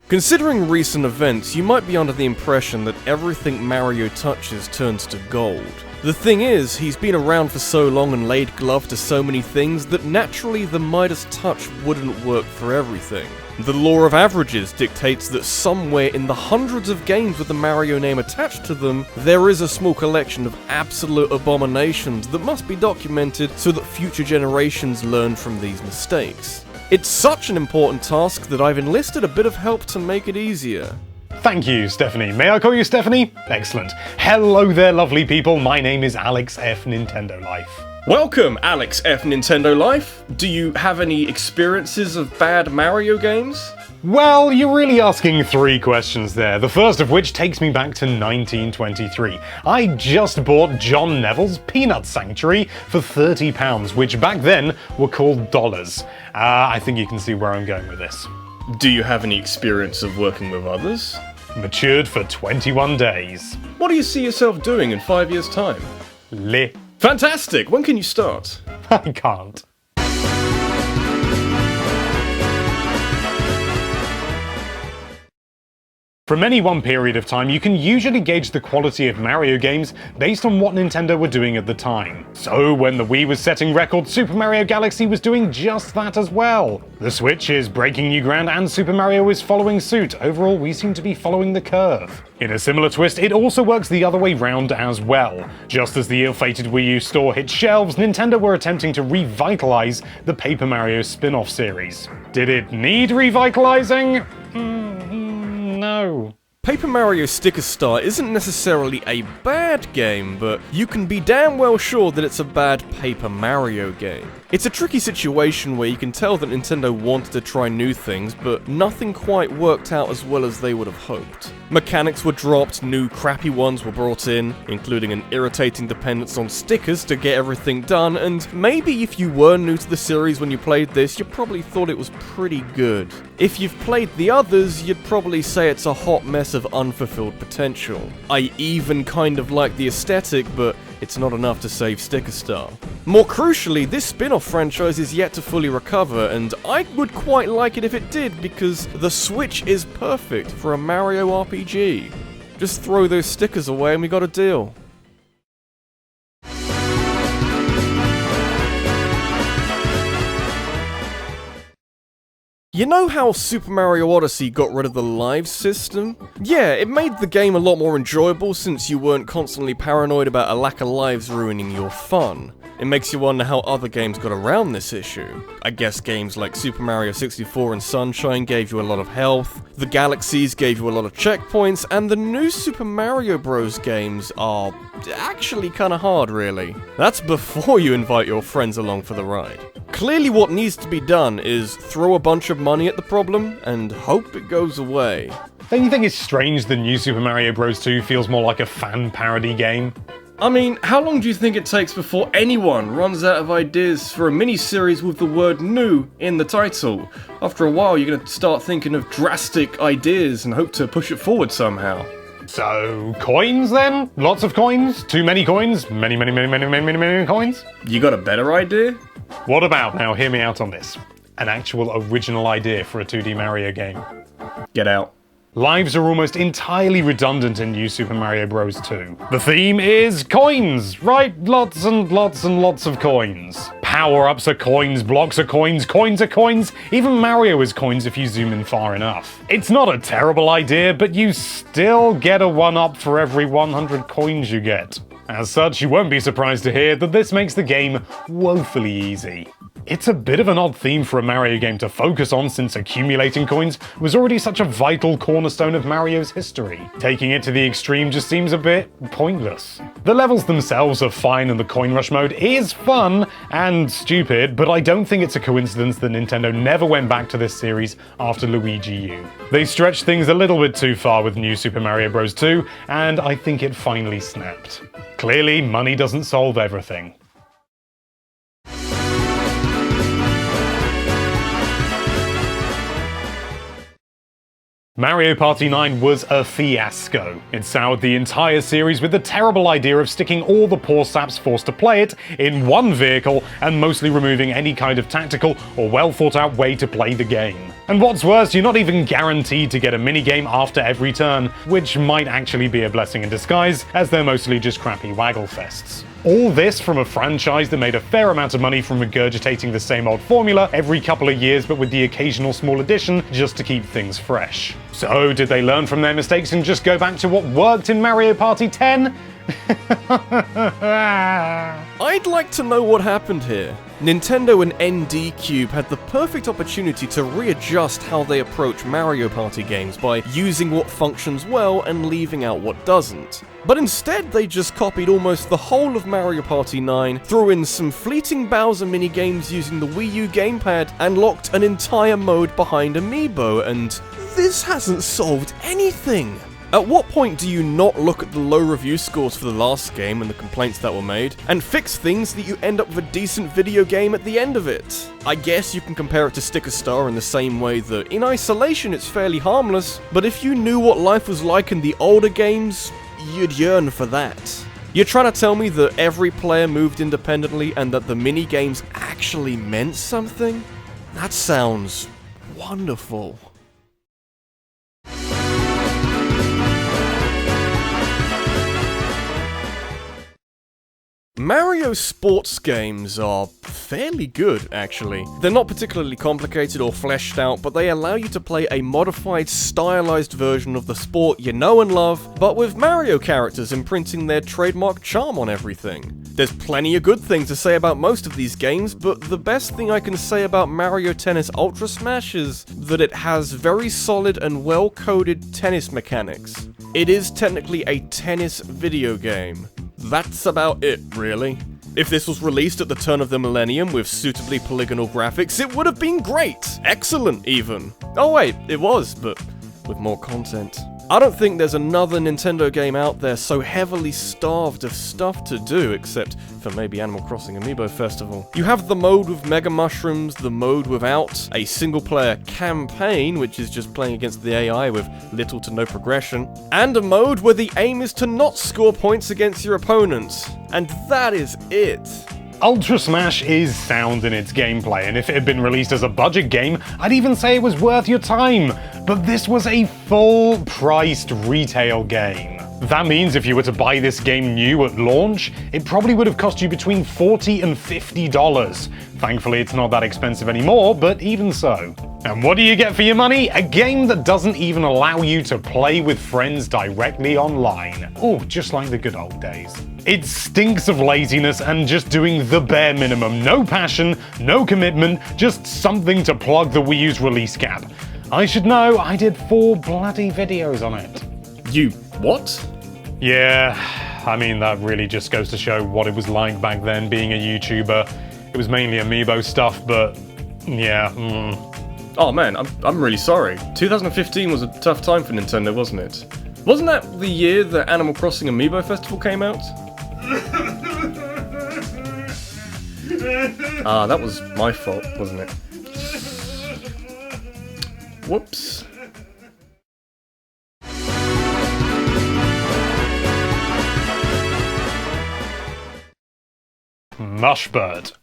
Considering recent events, you might be under the impression that everything Mario touches turns to gold. The thing is, he's been around for so long and laid glove to so many things that naturally the Midas touch wouldn't work for everything. The law of averages dictates that somewhere in the hundreds of games with the Mario name attached to them, there is a small collection of absolute abominations that must be documented so that future generations learn from these mistakes. It's such an important task that I've enlisted a bit of help to make it easier. Thank you, Stephanie. May I call you Stephanie? Excellent. Hello there, lovely people. My name is Alex F. NintendoLife. Welcome, Alex F. NintendoLife. Do you have any experiences of bad Mario games? Well, you're really asking three questions there, the first of which takes me back to 1923. I just bought John Neville's Peanut Sanctuary for £30, which back then were called dollars. I think you can see where I'm going with this. Do you have any experience of working with others? Matured for 21 days. What do you see yourself doing in 5 years' time? Fantastic! When can you start? I can't. From any one period of time, you can usually gauge the quality of Mario games based on what Nintendo were doing at the time. So when the Wii was setting records, Super Mario Galaxy was doing just that as well. The Switch is breaking new ground and Super Mario is following suit. Overall, we seem to be following the curve. In a similar twist, it also works the other way round as well. Just as the ill-fated Wii U store hit shelves, Nintendo were attempting to revitalize the Paper Mario spin-off series. Did it need revitalizing? No. Paper Mario Sticker Star isn't necessarily a bad game, but you can be damn well sure that it's a bad Paper Mario game. It's a tricky situation where you can tell that Nintendo wanted to try new things, but nothing quite worked out as well as they would have hoped. Mechanics were dropped, new crappy ones were brought in, including an irritating dependence on stickers to get everything done, and maybe if you were new to the series when you played this, you probably thought it was pretty good. If you've played the others, you'd probably say it's a hot mess of unfulfilled potential. I even kind of like the aesthetic, but it's not enough to save Sticker Star. More crucially, this spin-off franchise is yet to fully recover, and I would quite like it if it did, because the Switch is perfect for a Mario RPG. Just throw those stickers away and we got a deal. You know how Super Mario Odyssey got rid of the lives system? Yeah, it made the game a lot more enjoyable since you weren't constantly paranoid about a lack of lives ruining your fun. It makes you wonder how other games got around this issue. I guess games like Super Mario 64 and Sunshine gave you a lot of health, the Galaxies gave you a lot of checkpoints, and the new Super Mario Bros. Games are actually kinda hard, really. That's before you invite your friends along for the ride. Clearly what needs to be done is throw a bunch of money at the problem and hope it goes away. Don't you think it's strange the new Super Mario Bros. 2 feels more like a fan parody game? I mean, how long do you think it takes before anyone runs out of ideas for a mini-series with the word new in the title? After a while, you're gonna start thinking of drastic ideas and hope to push it forward somehow. So, coins then? Lots of coins? Too many coins? Many coins? You got a better idea? What about, now hear me out on this, an actual original idea for a 2D Mario game? Get out. Lives are almost entirely redundant in New Super Mario Bros. 2. The theme is coins, right? Lots and lots and lots of coins. Power-ups are coins, blocks are coins, coins are coins, even Mario is coins if you zoom in far enough. It's not a terrible idea, but you still get a 1-up for every 100 coins you get. As such, you won't be surprised to hear that this makes the game woefully easy. It's a bit of an odd theme for a Mario game to focus on since accumulating coins was already such a vital cornerstone of Mario's history. Taking it to the extreme just seems a bit pointless. The levels themselves are fine and the coin rush mode is fun and stupid, but I don't think it's a coincidence that Nintendo never went back to this series after Luigi U. They stretched things a little bit too far with New Super Mario Bros. 2, and I think it finally snapped. Clearly, money doesn't solve everything. Mario Party 9 was a fiasco. It soured the entire series with the terrible idea of sticking all the poor saps forced to play it in one vehicle and mostly removing any kind of tactical or well thought out way to play the game. And what's worse, you're not even guaranteed to get a minigame after every turn, which might actually be a blessing in disguise, as they're mostly just crappy waggle fests. All this from a franchise that made a fair amount of money from regurgitating the same old formula every couple of years, but with the occasional small addition just to keep things fresh. So, did they learn from their mistakes and just go back to what worked in Mario Party 10? I'd like to know what happened here. Nintendo and ND Cube had the perfect opportunity to readjust how they approach Mario Party games by using what functions well and leaving out what doesn't. But instead, they just copied almost the whole of Mario Party 9, threw in some fleeting Bowser minigames using the Wii U gamepad, and locked an entire mode behind Amiibo, and this hasn't solved anything! At what point do you not look at the low review scores for the last game and the complaints that were made, and fix things that you end up with a decent video game at the end of it? I guess you can compare it to Sticker Star in the same way that in isolation it's fairly harmless, but if you knew what life was like in the older games, you'd yearn for that. You're trying to tell me that every player moved independently and that the mini-games actually meant something? That sounds wonderful. Mario sports games are fairly good, actually. They're not particularly complicated or fleshed out, but they allow you to play a modified, stylized version of the sport you know and love, but with Mario characters imprinting their trademark charm on everything. There's plenty of good things to say about most of these games, but the best thing I can say about Mario Tennis Ultra Smash is that it has very solid and well-coded tennis mechanics. It is technically a tennis video game. That's about it, really. If this was released at the turn of the millennium with suitably polygonal graphics, it would have been great! Excellent, even. Oh wait, it was, but with more content. I don't think there's another Nintendo game out there so heavily starved of stuff to do, except for maybe Animal Crossing Amiibo Festival. You have the mode with Mega Mushrooms, the mode without a single-player campaign, which is just playing against the AI with little to no progression, and a mode where the aim is to not score points against your opponents. And that is it. Ultra Smash is sound in its gameplay, and if it had been released as a budget game, I'd even say it was worth your time. But this was a full-priced retail game. That means if you were to buy this game new at launch, it probably would have cost you between $40 and $50. Thankfully, it's not that expensive anymore, but even so. And what do you get for your money? A game that doesn't even allow you to play with friends directly online. Oh, just like the good old days. It stinks of laziness and just doing the bare minimum. No passion, no commitment, just something to plug the Wii U's release gap. I should know, I did 4 bloody videos on it. You what? Yeah, I mean, that really just goes to show what it was like back then being a YouTuber. It was mainly Amiibo stuff, but yeah. Oh man, I'm really sorry. 2015 was a tough time for Nintendo, wasn't it? Wasn't that the year that Animal Crossing Amiibo Festival came out? Ah, that was my fault, wasn't it? Whoops. Mushbird.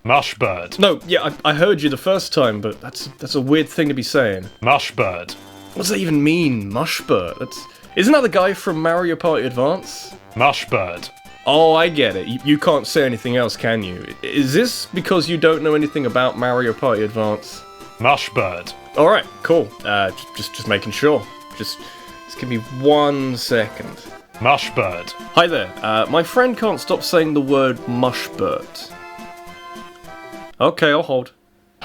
Mushbird. No, yeah, I heard you the first time, but that's a weird thing to be saying. Mushbird. What does that even mean, Mushbird? Isn't that the guy from Mario Party Advance? Mushbird. Oh, I get it. You can't say anything else, can you? Is this because you don't know anything about Mario Party Advance? Mushbird. Alright, cool. Just making sure. Just give me 1 second. Mushbird. Hi there. My friend can't stop saying the word Mushbird. Okay, I'll hold.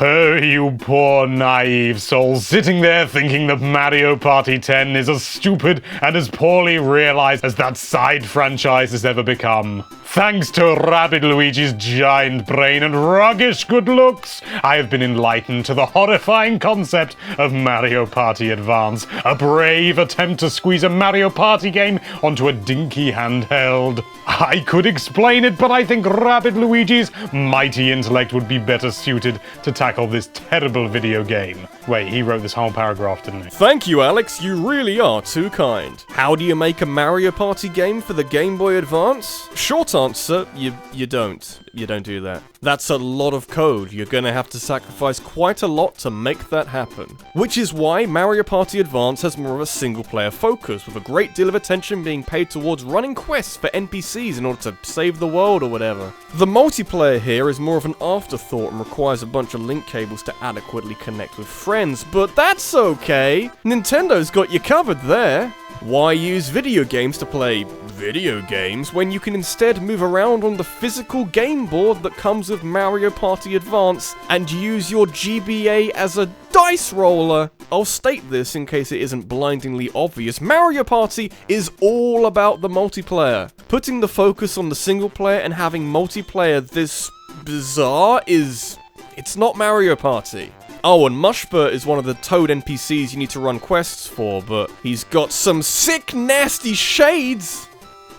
Oh, you poor naive soul, sitting there thinking that Mario Party 10 is as stupid and as poorly realized as that side franchise has ever become. Thanks to RabbidLuigi's giant brain and ruggish good looks, I have been enlightened to the horrifying concept of Mario Party Advance, a brave attempt to squeeze a Mario Party game onto a dinky handheld. I could explain it, but I think RabbidLuigi's mighty intellect would be better suited to tackle this terrible video game. Wait, he wrote this whole paragraph, didn't he? Thank you, Alex, you really are too kind. How do you make a Mario Party game for the Game Boy Advance? Short answer, you don't. You don't do that. That's a lot of code. You're gonna have to sacrifice quite a lot to make that happen. Which is why Mario Party Advance has more of a single-player focus, with a great deal of attention being paid towards running quests for NPCs in order to save the world or whatever. The multiplayer here is more of an afterthought and requires a bunch of link cables to adequately connect with friends, but that's okay! Nintendo's got you covered there! Why use video games to play video games when you can instead move around on the physical game board that comes with Mario Party Advance and use your GBA as a dice roller? I'll state this in case it isn't blindingly obvious. Mario Party is all about the multiplayer. Putting the focus on the single player and having multiplayer this bizarre it's not Mario Party. Oh, and Mushbert is one of the Toad NPCs you need to run quests for, but he's got some sick, nasty shades!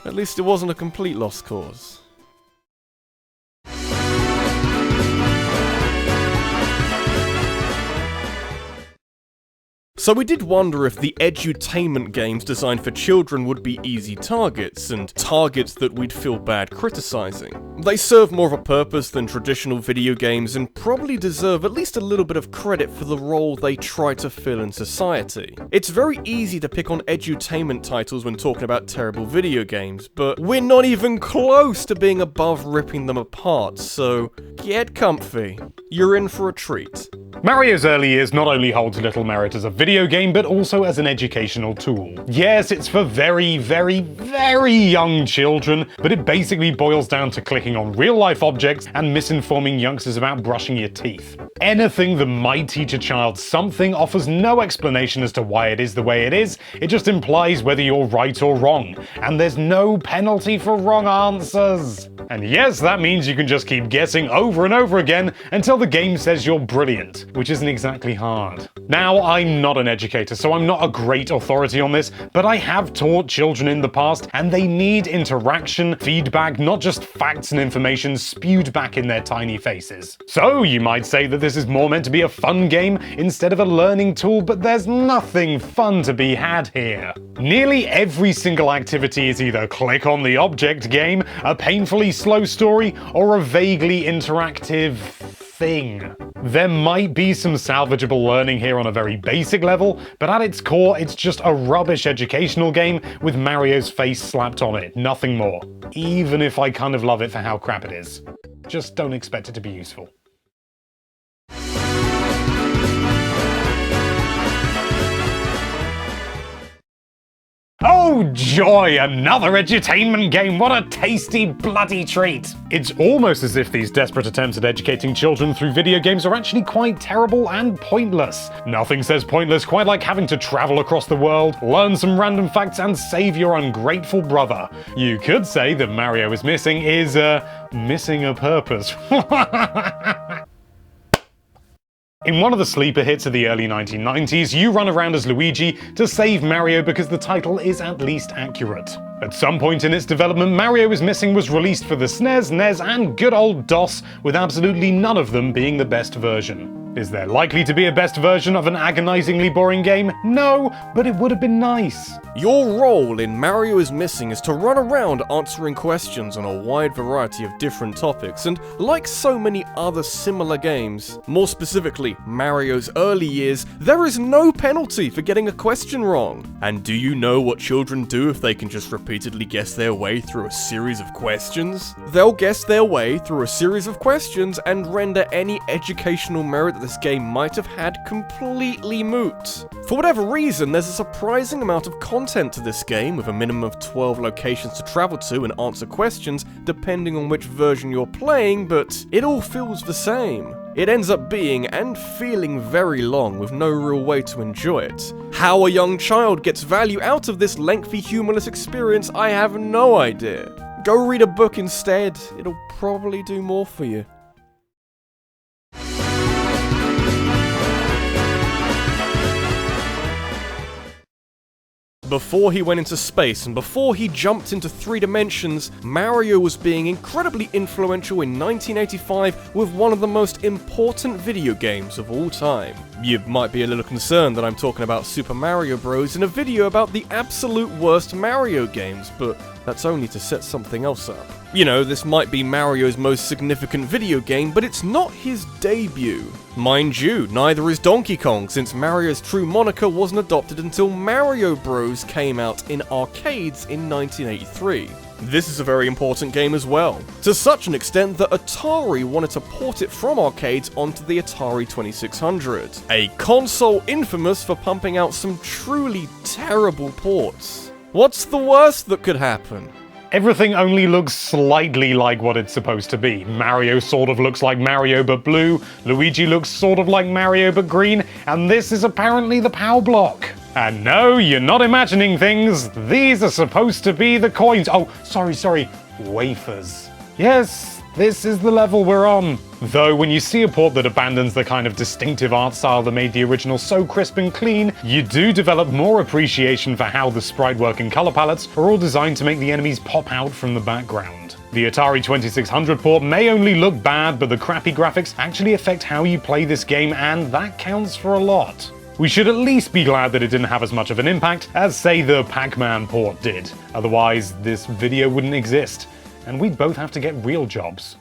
At least it wasn't a complete lost cause. So we did wonder if the edutainment games designed for children would be easy targets, and targets that we'd feel bad criticizing. They serve more of a purpose than traditional video games and probably deserve at least a little bit of credit for the role they try to fill in society. It's very easy to pick on edutainment titles when talking about terrible video games, but we're not even close to being above ripping them apart, so get comfy. You're in for a treat. Mario's early years not only holds little merit as a video game, but also as an educational tool. Yes, it's for very, very, very young children, but it basically boils down to clicking on real-life objects and misinforming youngsters about brushing your teeth. Anything that might teach a child something offers no explanation as to why it is the way it is, it just implies whether you're right or wrong, and there's no penalty for wrong answers. And yes, that means you can just keep guessing over and over again until the game says you're brilliant, which isn't exactly hard. Now, I'm not an educator, so I'm not a great authority on this, but I have taught children in the past, and they need interaction, feedback, not just facts and information spewed back in their tiny faces. So you might say that this is more meant to be a fun game instead of a learning tool, but there's nothing fun to be had here. Nearly every single activity is either click on the object game, a painfully slow story, or a vaguely interactive thing. There might be some salvageable learning here on a very basic level, but at its core, it's just a rubbish educational game with Mario's face slapped on it, nothing more. Even if I kind of love it for how crap it is. Just don't expect it to be useful. Oh joy, another edutainment game, what a tasty bloody treat! It's almost as if these desperate attempts at educating children through video games are actually quite terrible and pointless. Nothing says pointless quite like having to travel across the world, learn some random facts, and save your ungrateful brother. You could say that Mario is missing missing a purpose. In one of the sleeper hits of the early 1990s, you run around as Luigi to save Mario because the title is at least accurate. At some point in its development, Mario is Missing was released for the SNES, NES, and good old DOS, with absolutely none of them being the best version. Is there likely to be a best version of an agonizingly boring game? No, but it would have been nice. Your role in Mario is Missing is to run around answering questions on a wide variety of different topics, and like so many other similar games, more specifically Mario's early years, there is no penalty for getting a question wrong. And do you know what children do if they can just repeatedly guess their way through a series of questions? They'll guess their way through a series of questions and render any educational merit that this game might have had completely moot. For whatever reason, there's a surprising amount of content to this game, with a minimum of 12 locations to travel to and answer questions depending on which version you're playing, but it all feels the same. It ends up being and feeling very long with no real way to enjoy it. How a young child gets value out of this lengthy humorless experience, I have no idea. Go read a book instead, it'll probably do more for you. Before he went into space and before he jumped into 3 dimensions, Mario was being incredibly influential in 1985 with one of the most important video games of all time. You might be a little concerned that I'm talking about Super Mario Bros. In a video about the absolute worst Mario games, but that's only to set something else up. You know, this might be Mario's most significant video game, but it's not his debut. Mind you, neither is Donkey Kong, since Mario's true moniker wasn't adopted until Mario Bros. Came out in arcades in 1983. This is a very important game as well, to such an extent that Atari wanted to port it from arcades onto the Atari 2600, a console infamous for pumping out some truly terrible ports. What's the worst that could happen? Everything only looks slightly like what it's supposed to be. Mario sort of looks like Mario but blue, Luigi looks sort of like Mario but green, and this is apparently the POW block. And no, you're not imagining things. These are supposed to be the coins. Oh, sorry, wafers. Yes, this is the level we're on. Though when you see a port that abandons the kind of distinctive art style that made the original so crisp and clean, you do develop more appreciation for how the sprite work and color palettes are all designed to make the enemies pop out from the background. The Atari 2600 port may only look bad, but the crappy graphics actually affect how you play this game, and that counts for a lot. We should at least be glad that it didn't have as much of an impact as, say, the Pac-Man port did. Otherwise, this video wouldn't exist, and we'd both have to get real jobs.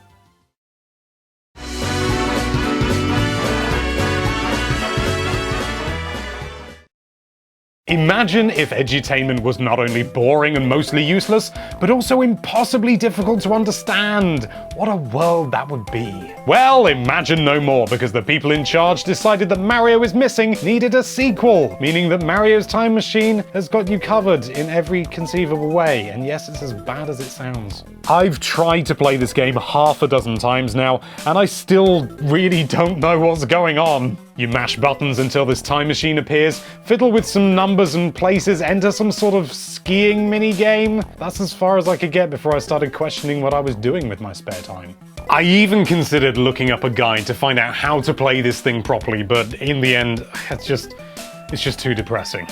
Imagine if edutainment was not only boring and mostly useless, but also impossibly difficult to understand. What a world that would be. Well, imagine no more, because the people in charge decided that Mario is Missing needed a sequel, meaning that Mario's Time Machine has got you covered in every conceivable way, and yes, it's as bad as it sounds. I've tried to play this game half a dozen times now, and I still really don't know what's going on. You mash buttons until this time machine appears, fiddle with some numbers and places, enter some sort of skiing mini-game. That's as far as I could get before I started questioning what I was doing with my spare time. I even considered looking up a guide to find out how to play this thing properly, but in the end, it's just too depressing.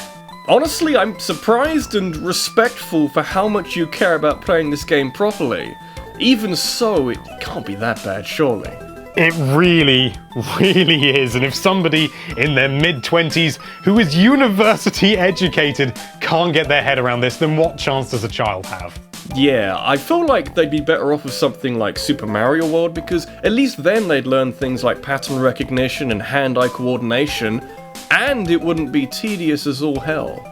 Honestly, I'm surprised and respectful for how much you care about playing this game properly. Even so, it can't be that bad, surely. It really is, and if somebody in their mid-20s who is university educated can't get their head around this, then what chance does a child have? Yeah, I feel like they'd be better off with something like Super Mario World, because at least then they'd learn things like pattern recognition and hand-eye coordination, and it wouldn't be tedious as all hell.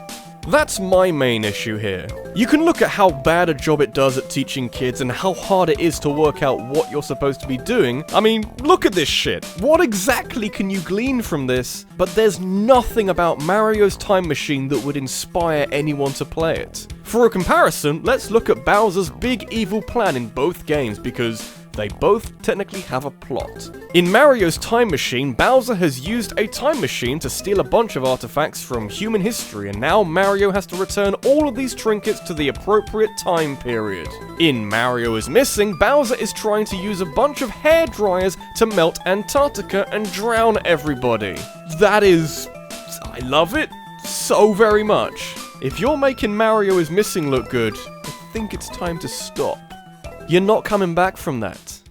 That's my main issue here. You can look at how bad a job it does at teaching kids and how hard it is to work out what you're supposed to be doing. I mean, look at this shit. What exactly can you glean from this? But there's nothing about Mario's Time Machine that would inspire anyone to play it. For a comparison, let's look at Bowser's big evil plan in both games, because they both technically have a plot. In Mario's Time Machine, Bowser has used a time machine to steal a bunch of artifacts from human history, and now Mario has to return all of these trinkets to the appropriate time period. In Mario is Missing, Bowser is trying to use a bunch of hair dryers to melt Antarctica and drown everybody. I love it so very much. If you're making Mario is Missing look good, I think it's time to stop. You're not coming back from that.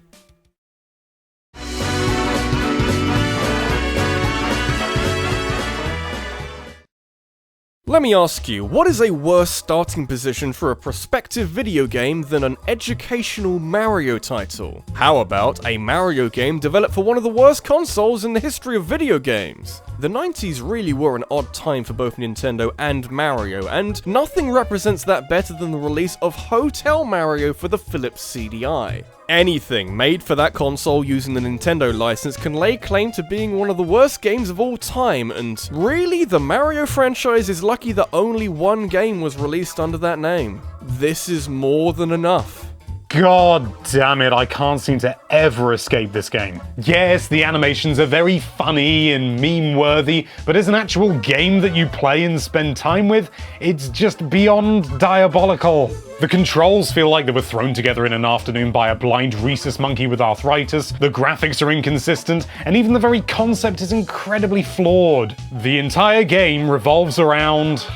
Let me ask you, what is a worse starting position for a prospective video game than an educational Mario title? How about a Mario game developed for one of the worst consoles in the history of video games? The 90s really were an odd time for both Nintendo and Mario, and nothing represents that better than the release of Hotel Mario for the Philips CDI. Anything made for that console using the Nintendo license can lay claim to being one of the worst games of all time, and really, the Mario franchise is lucky that only one game was released under that name. This is more than enough. God damn it, I can't seem to ever escape this game. Yes, the animations are very funny and meme-worthy, but as an actual game that you play and spend time with, it's just beyond diabolical. The controls feel like they were thrown together in an afternoon by a blind rhesus monkey with arthritis, the graphics are inconsistent, and even the very concept is incredibly flawed. The entire game revolves around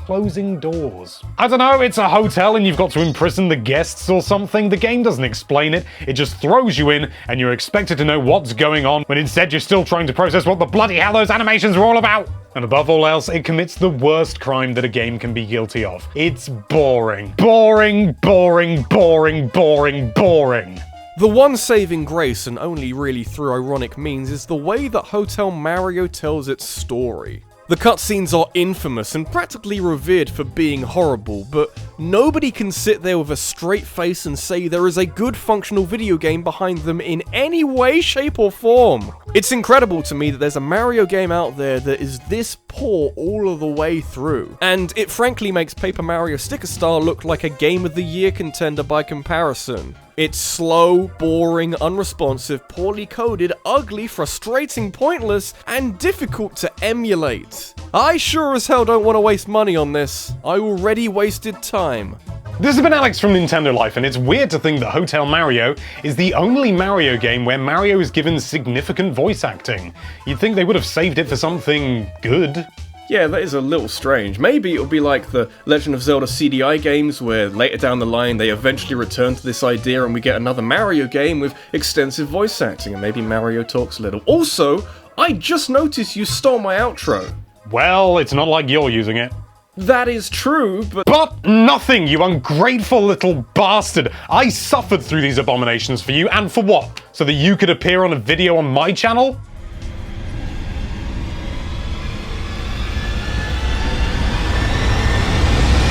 closing doors. I don't know, it's a hotel and you've got to imprison the guests or something. The game doesn't explain it, it just throws you in and you're expected to know what's going on when instead you're still trying to process what the bloody hell those animations were all about. And above all else, it commits the worst crime that a game can be guilty of. It's boring. Boring, boring, boring, boring, boring. The one saving grace, and only really through ironic means, is the way that Hotel Mario tells its story. The cutscenes are infamous and practically revered for being horrible, but nobody can sit there with a straight face and say there is a good functional video game behind them in any way, shape or form. It's incredible to me that there's a Mario game out there that is this poor all of the way through. And it frankly makes Paper Mario Sticker Star look like a Game of the Year contender by comparison. It's slow, boring, unresponsive, poorly coded, ugly, frustrating, pointless, and difficult to emulate. I sure as hell don't want to waste money on this. I already wasted time. This has been Alex from NintendoLife, and it's weird to think that Hotel Mario is the only Mario game where Mario is given significant voice acting. You'd think they would have saved it for something good. Yeah, that is a little strange. Maybe it'll be like the Legend of Zelda CDI games, where later down the line they eventually return to this idea and we get another Mario game with extensive voice acting, and maybe Mario talks a little. Also, I just noticed you stole my outro. Well, it's not like you're using it. That is true, but... But nothing, you ungrateful little bastard! I suffered through these abominations for you, and for what? So that you could appear on a video on my channel?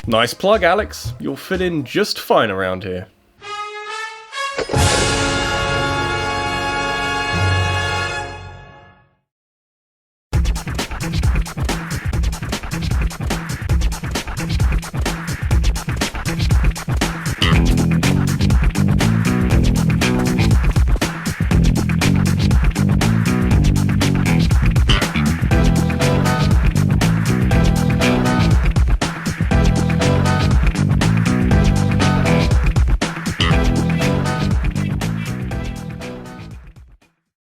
Nice plug, Alex. You'll fit in just fine around here.